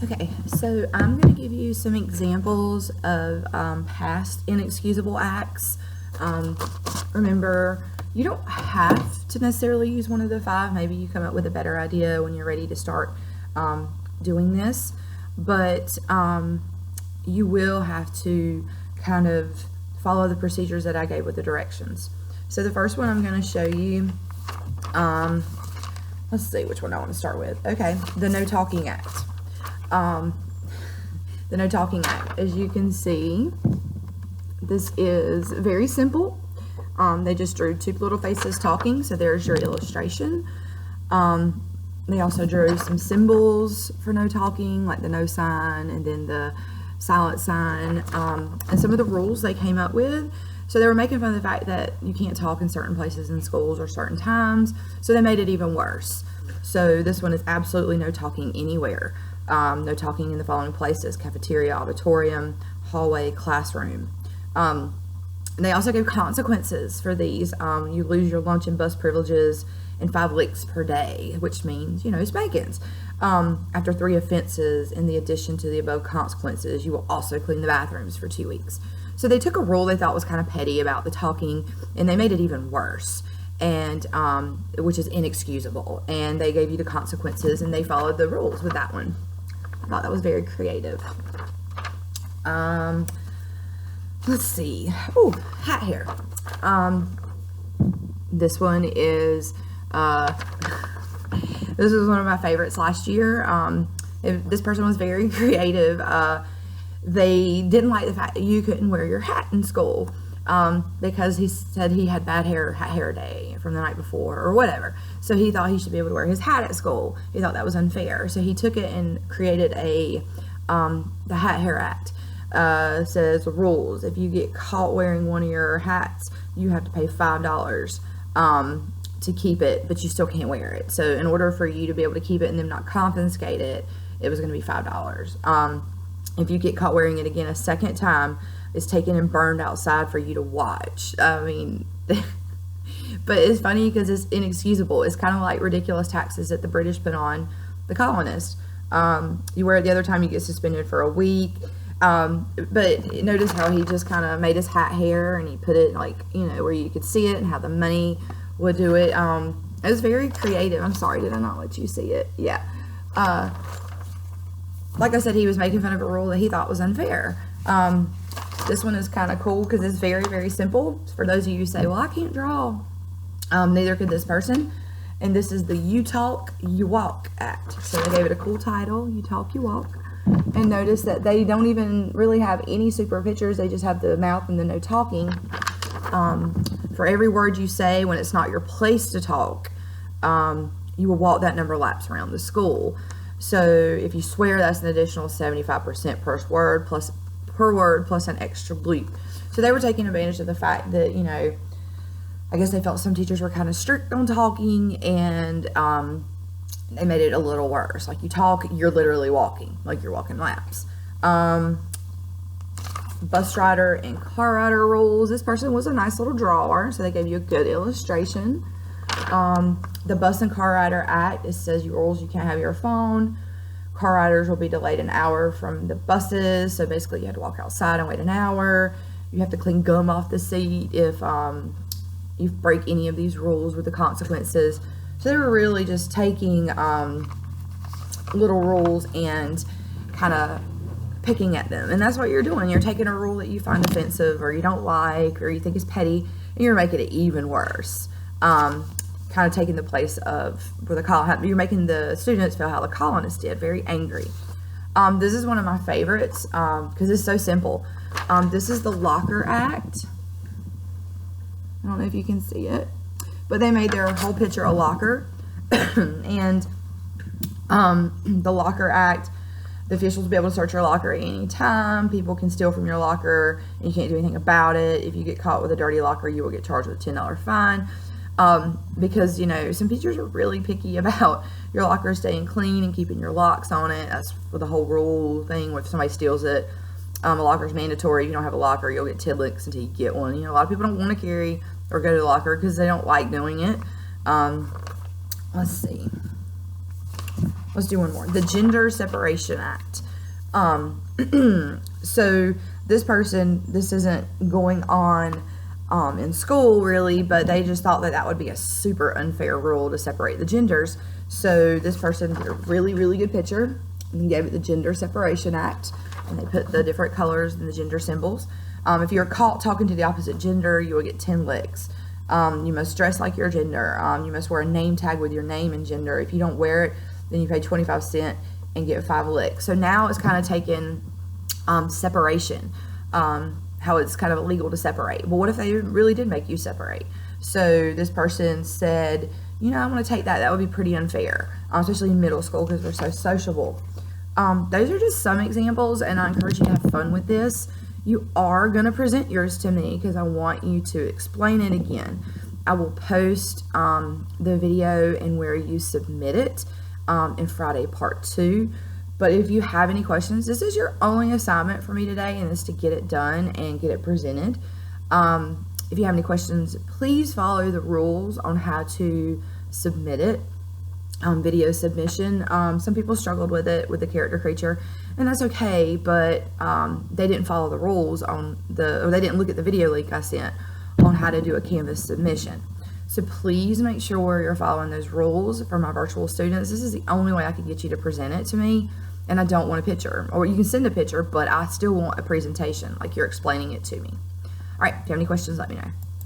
Okay, so I'm going to give you some examples of past inexcusable acts. Remember, you don't have to necessarily use one of the 5. Maybe you come up with a better idea when you're ready to start doing this, but you will have to kind of follow the procedures that I gave with the directions. So the first one I'm going to show you, let's see which one I want to start with. Okay, the No Talking Act. The No Talking Act, as you can see, this is very simple. They just drew 2 little faces talking, so there's your illustration. They also drew some symbols for no talking, like the no sign and then the silent sign, and some of the rules they came up with. So they were making fun of the fact that you can't talk in certain places in schools or certain times, so they made it even worse. So this one is absolutely no talking anywhere. No talking in the following places: cafeteria, auditorium, hallway, classroom. They also give consequences for these. You lose your lunch and bus privileges and 5 licks per day, which means, spankings. After 3 offenses, in the addition to the above consequences, you will also clean the bathrooms for 2 weeks. So they took a rule they thought was kind of petty about the talking, and they made it even worse, and which is inexcusable. And they gave you the consequences, and they followed the rules with that one. I thought that was very creative. Let's see. Oh, hat hair. This one is this was one of my favorites last year. This person was very creative. They didn't like the fact that you couldn't wear your hat in school because he said he had hat hair day from the night before or whatever. So he thought he should be able to wear his hat at school. He thought that was unfair. So he took it and created the Hat Hair Act. Says rules: if you get caught wearing one of your hats, you have to pay $5 to keep it, but you still can't wear it. So in order for you to be able to keep it and them not confiscate it, it was going to be $5. If you get caught wearing it again a second time, it's taken and burned outside for you to watch. I mean, but it's funny because it's inexcusable. It's kind of like ridiculous taxes that the British put on the colonists. You wear it the other time, you get suspended for a week. But notice how he just kind of made his hat hair and he put it like, where you could see it and how the money would do it. It was very creative. I'm sorry, did I not let you see it? Yeah. Like I said, he was making fun of a rule that he thought was unfair. This one is kind of cool because it's very, very simple. For those of you who say, well, I can't draw. Neither could this person. And this is the You Talk, You Walk Act. So they gave it a cool title, You Talk, You Walk. And notice that they don't even really have any super pictures. They just have the mouth and the no talking. For every word you say when it's not your place to talk, you will walk that number of laps around the school. So if you swear, that's an additional 75% per word plus an extra bleep. So they were taking advantage of the fact that, I guess they felt some teachers were kind of strict on talking, and they made it a little worse. Like, you talk, you're literally walking, like you're walking laps. Bus rider and car rider rules. This person was a nice little drawer, so they gave you a good illustration. The Bus and Car Rider Act, it says rules: you can't have your phone. Car riders will be delayed an hour from the buses, so basically you have to walk outside and wait an hour. You have to clean gum off the seat if you break any of these rules with the consequences. So they were really just taking little rules and kind of picking at them. And that's what you're doing. You're taking a rule that you find offensive or you don't like or you think is petty, and you're making it even worse. Kind of taking the place of where you're making the students feel how the colonists did, very angry. This is one of my favorites because it's so simple. This is the Locker Act. I don't know if you can see it, but they made their whole picture a locker. And the Locker Act, the officials will be able to search your locker at any time. People can steal from your locker and you can't do anything about it. If you get caught with a dirty locker, you will get charged with a $10 fine. Because some teachers are really picky about your locker staying clean and keeping your locks on it. That's for the whole rule thing. If somebody steals it, a locker is mandatory. If you don't have a locker, you'll get 10 licks until you get one. A lot of people don't want to carry or go to the locker because they don't like doing it. Let's see. let's do one more. The Gender Separation Act. So this isn't going on in school really, but they just thought that would be a super unfair rule to separate the genders. So this person did a really, really good picture and gave it the Gender Separation Act, and they put the different colors and the gender symbols. If you're caught talking to the opposite gender, you will get 10 licks. You must dress like your gender. You must wear a name tag with your name and gender. If you don't wear it, then you pay 25 cents and get 5 licks. So now it's kind of taken separation, how it's kind of illegal to separate. But what if they really did make you separate? So this person said, you know, I want to take that. That would be pretty unfair, especially in middle school because they're so sociable. Those are just some examples, and I encourage you to have fun with this. You are going to present yours to me because I want you to explain it again. I will post the video and where you submit it in Friday part 2. But if you have any questions, this is your only assignment for me today, and it's to get it done and get it presented. If you have any questions, please follow the rules on how to submit it. Video submission. Some people struggled with it with the character creature, and that's okay, but they didn't follow the rules or they didn't look at the video link I sent on how to do a Canvas submission. So please make sure you're following those rules for my virtual students. This is the only way I can get you to present it to me, and I don't want a picture, or you can send a picture, but I still want a presentation, like you're explaining it to me. All right, if you have any questions, let me know.